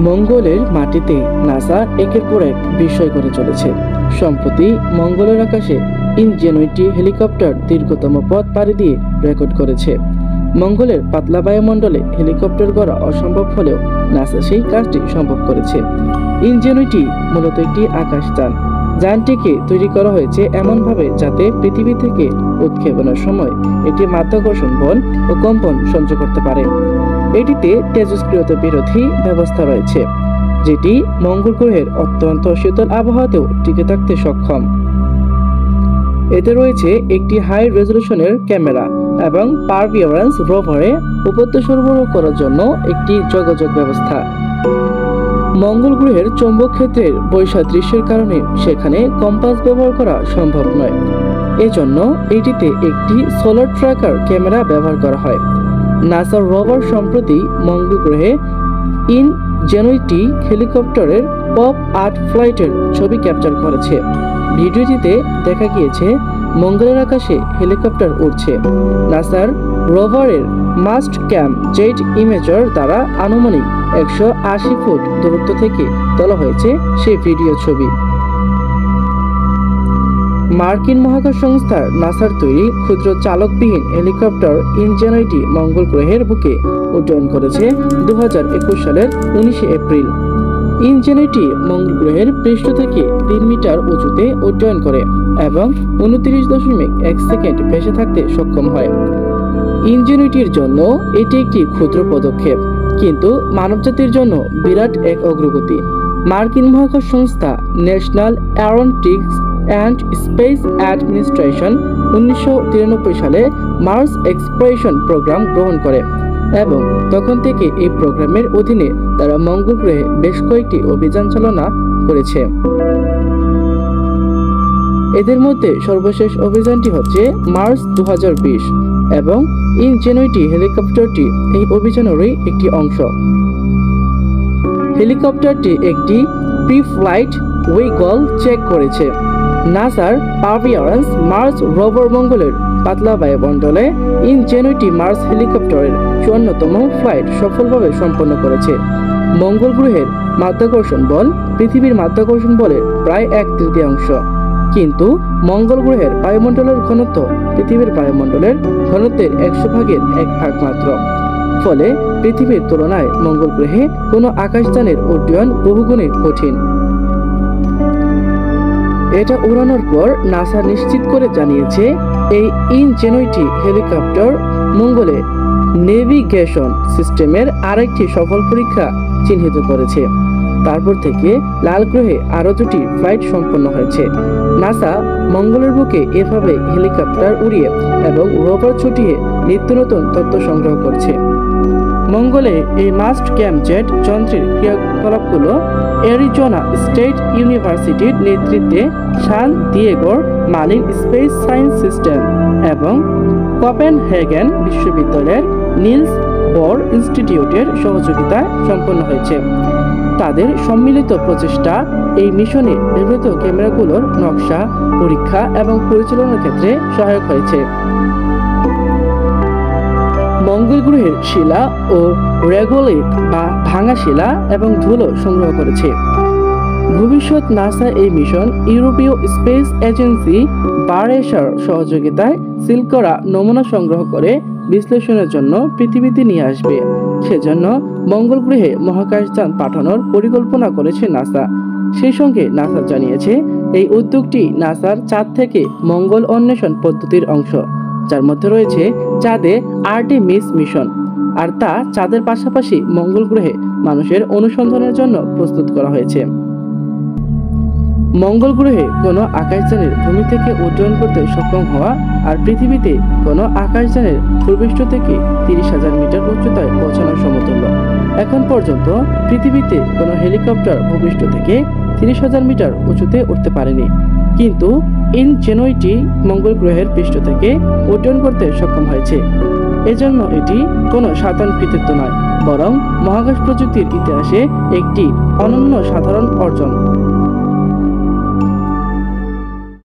মঙ্গলের মাটিতে নাসা একের পর এক বিস্ময় করে চলেছে। সম্প্রতি মঙ্গলের আকাশে ইনজেনুইটি হেলিকপ্টার দীর্ঘতম পথ পাড়ি দিয়ে রেকর্ড করেছে। মঙ্গলের পাতলা বায়ুমণ্ডলে হেলিকপ্টার গড়া অসম্ভব হলেও নাসা সেই কাজটি সম্ভব করেছে। ইনজেনুইটি মূলত একটি আকাশযান। যানটিকে তৈরি করা হয়েছে এমনভাবে যাতে পৃথিবী থেকে উৎক্ষেপণের সময় একটি মাধ্যাকর্ষণ বল ও কম্পন সহ্য করতে পারে। এটিতে তেজস্ক্রিয়তা বিরোধী ব্যবস্থা রয়েছে, যেটি মঙ্গল গ্রহের অত্যন্ত শীতল আবহাওয়াতেও টিকে থাকতে সক্ষম। এতে রয়েছে একটি হাই রেজলিউশনের ক্যামেরা এবং পারভিয়ারেন্স রোভারে উপত্য সরবরাহ করার জন্য একটি যোগাযোগ ব্যবস্থা। মঙ্গল গ্রহের চৌম্বক ক্ষেত্রের বৈসাদৃশ্যের কারণে সেখানে কম্পাস ব্যবহার করা সম্ভব নয়। এজন্য এটিতে একটি সোলার ট্র্যাকার ক্যামেরা ব্যবহার করা হয়। নাসার রোভার সম্প্রতি মঙ্গল গ্রহে ইনজেনুইটি হেলিকপ্টারের পপ আর্ট ফ্লাইটের ছবি ক্যাপচার করেছে। ভিডিওটিতে দেখা গিয়েছে মঙ্গলের আকাশে হেলিকপ্টার উড়ছে। নাসার রোভারের মাস্ট ক্যাম জেট ইমেজার দ্বারা আনুমানিক 180 ফুট দূরত্ব থেকে তোলা হয়েছে সেই ভিডিও ছবি। মার্কিন মহাকাশ সংস্থা নাসার তৈরি ক্ষুদ্র চালকবিহীন হেলিকপ্টার ইনজেনুইটি মঙ্গল গ্রহের বুকে উড্ডয়ন করেছে 2021 সালের 19 এপ্রিল। ইনজেনুইটি মঙ্গল গ্রহের পৃষ্ঠ থেকে 3 মিটার উঁচুতে উড্ডয়ন করে এবং 29.1 সেকেন্ড ভেসে থাকতে সক্ষম হয়। ইনজেনুইটির জন্য এটি একটি ক্ষুদ্র পদক্ষেপ, কিন্তু মানবজাতির জন্য বিরাট এক অগ্রগতি। মার্কিন মহাকাশ সংস্থা national Aeronautics and space administration 1993 সালে মার্স এক্সপ্লোরেশন প্রোগ্রাম গ্রহণ করে এবং তখন থেকে এই প্রোগ্রামের অধীনে তারা মঙ্গল গ্রহে বেশ কয়েকটি অভিযান চালনা করেছে। এদের মধ্যে সর্বশেষ অভিযানটি হচ্ছে মার্স 2020 এবং ইনজেনুইটি হেলিকপ্টারটি এই অভিযানেরই একটি অংশ। হেলিকপ্টারটি একটি প্রি ফ্লাইট ওয়েগল চেক করেছে। নাসার পারভিয়ারেন্স মার্স রোভার মঙ্গলের পাতলা বায়ুমণ্ডলে ইনজেনুইটি মার্স হেলিকপ্টারের 54তম ফ্লাইট সফলভাবে সম্পন্ন করেছে। মঙ্গল গ্রহের মাধ্যাকর্ষণ বল পৃথিবীর মাধ্যাকর্ষণ বলের প্রায় 1/3, কিন্তু মঙ্গল গ্রহের বায়ুমণ্ডলের ঘনত্ব পৃথিবীর বায়ুমণ্ডলের ঘনত্বের 100 ভাগের 1 ভাগ মাত্র। ফলে পৃথিবীর তুলনায় মঙ্গল গ্রহে কোনো আকাশযানের উড্ডয়ন বহুগুণে কঠিন। এটা উড়ানোর পর নাসা নিশ্চিত করে জানিয়েছে এই ইনজেনুইটি হেলিকপ্টার মঙ্গলে নেভিগেশন সিস্টেমের আরেকটি সফল পরীক্ষা চিহ্নিত করেছে। তারপর থেকে লাল গ্রহে আরো 2টি ফ্লাইট সম্পন্ন হয়েছে। নাসা মঙ্গলের বুকে এভাবে হেলিকপ্টার উড়িয়ে এবং রোভার ছুটিয়ে নিত্য নতুন তথ্য সংগ্রহ করছে। মঙ্গলে এই মাস্ট ক্যাম জেট যন্ত্রের ক্রিয়াকলাপগুলো অ্যারিজোনা স্টেট ইউনিভার্সিটির নেতৃত্বে সান দিয়েগোর মার্লিন স্পেস সায়েন্স সিস্টেম এবং কোপেনহেগেন বিশ্ববিদ্যালয়ের নিলস বোর ইনস্টিটিউটের সহযোগিতায় সম্পন্ন হয়েছে। তাদের সম্মিলিত প্রচেষ্টা এই মিশনে ব্যবহৃত ক্যামেরাগুলোর নকশা, পরীক্ষা এবং পরিচালনার ক্ষেত্রে সহায়ক হয়েছে। মঙ্গল গ্রহের শিলা ও রেগোলিথ বা ভাঙা শিলা এবং ধুলো সংগ্রহ করেছে। ভবিষ্যৎ নাসা এই মিশন ইউরোপীয় স্পেস এজেন্সি বারেশার সহযোগিতায় সিল করা নমুনা সংগ্রহ করে বিশ্লেষণের জন্য পৃথিবীতে নিয়ে আসবে। সেজন্য মঙ্গল গ্রহে মহাকাশযান পাঠানোর পরিকল্পনা করেছে নাসা। সেই সঙ্গে নাসা জানিয়েছে এই উদ্যোগটি নাসার চাঁদ থেকে মঙ্গল অন্বেষণ পদ্ধতির অংশ, যার মধ্যে রয়েছে চাঁদে আর্টেমিস মিশন, আর তা চাঁদের পাশাপাশি মঙ্গল গ্রহে মানুষের অনুসন্ধানের জন্য প্রস্তুত করা হয়েছে। মঙ্গল গ্রহে কোনো আকাশযানের ভূমি থেকে উড্ডয়ন করতে সক্ষম হওয়া আর পৃথিবীতে কোনো আকাশযানের ভূপৃষ্ঠ থেকে 30,000 মিটার উচ্চতায় পৌঁছানোর সমতুল্য। এখন পর্যন্ত পৃথিবীতে কোনো হেলিকপ্টার ভূপৃষ্ঠ থেকে 30,000 মিটার উঁচুতে উঠতে পারেনি, কিন্তু ইনজেনুইটি মঙ্গল গ্রহের পৃষ্ঠ থেকে উড্ডয়ন করতে সক্ষম হয়েছে। এজন্য এটি কোনো সাধারণ কৃতিত্ব নয়, বরং মহাকাশ প্রযুক্তির ইতিহাসে একটি অনন্য সাধারণ অর্জন।